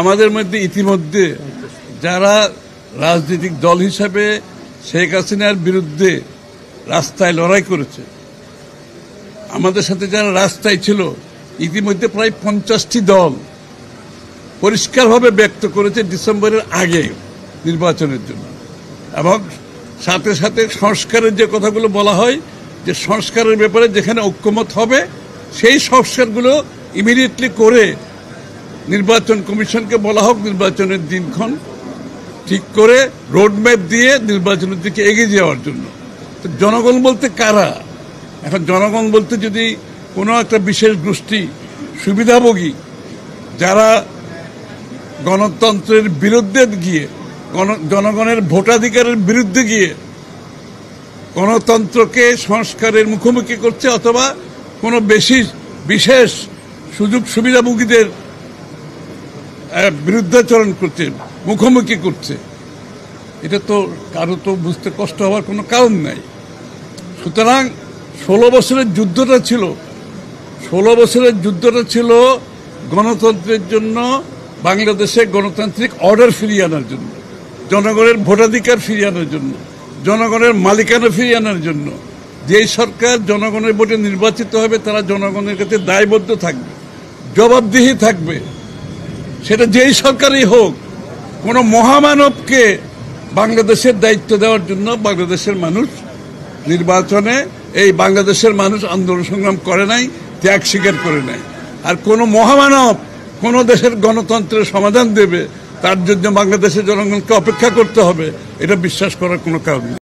আমাদের মধ্যে ইতিমধ্যে যারা রাজনৈতিক দল হিসাবে শেখ হাসিনার বিরুদ্ধে রাস্তায় লড়াই করেছে, আমাদের সাথে যারা রাস্তায় ছিল, ইতিমধ্যে প্রায় 50টি দল পরিষ্কারভাবে ব্যক্ত করেছে ডিসেম্বরের আগে নির্বাচনের জন্য। এবং সাথে সাথে সংস্কারের যে কথাগুলো বলা হয়, যে সংস্কারের ব্যাপারে যেখানে ঐক্যমত হবে সেই সংস্কারগুলো ইমিডিয়েটলি করে নির্বাচন কমিশনকে বলা হোক নির্বাচনের দিনক্ষণ ঠিক করে রোডম্যাপ দিয়ে নির্বাচনের দিকে এগিয়ে যাওয়ার জন্য। তো জনগণ বলতে কারা? এখন জনগণ বলতে যদি কোনো একটা বিশেষ গোষ্ঠী সুবিধাভোগী যারা গণতন্ত্রের বিরুদ্ধে গিয়ে, জনগণের ভোটাধিকারের বিরুদ্ধে গিয়ে গণতন্ত্রকে সংস্কারের মুখোমুখি করছে, অথবা কোনো বিশেষ সুযোগ সুবিধাভোগীদের বিরুদ্ধাচরণ করছে, মুখোমুখি করছে, এটা তো কারো তো বুঝতে কষ্ট হওয়ার কোনো কারণ নাই। সুতরাং 16 বছরের যুদ্ধটা ছিল গণতন্ত্রের জন্য, বাংলাদেশে গণতান্ত্রিক অর্ডার ফিরিয়ে আনার জন্য, জনগণের ভোটাধিকার ফিরিয়ে আনার জন্য, জনগণের মালিকানা ফিরিয়ে আনার জন্য। যেই সরকার জনগণের ভোটে নির্বাচিত হবে তারা জনগণের কাছে দায়বদ্ধ থাকবে, জবাবদিহি থাকবে, সেটা যেই সরকারই হোক। কোনো মহামানবকে বাংলাদেশের দায়িত্ব দেওয়ার জন্য বাংলাদেশের মানুষ নির্বাচনে, এই বাংলাদেশের মানুষ আন্দোলন সংগ্রাম করে নাই, ত্যাগ স্বীকার করে নাই। আর কোনো মহামানব কোন দেশের গণতন্ত্রের সমাধান দেবে, তার জন্য বাংলাদেশের জনগণকে অপেক্ষা করতে হবে, এটা বিশ্বাস করার কোনো কারণ নেই।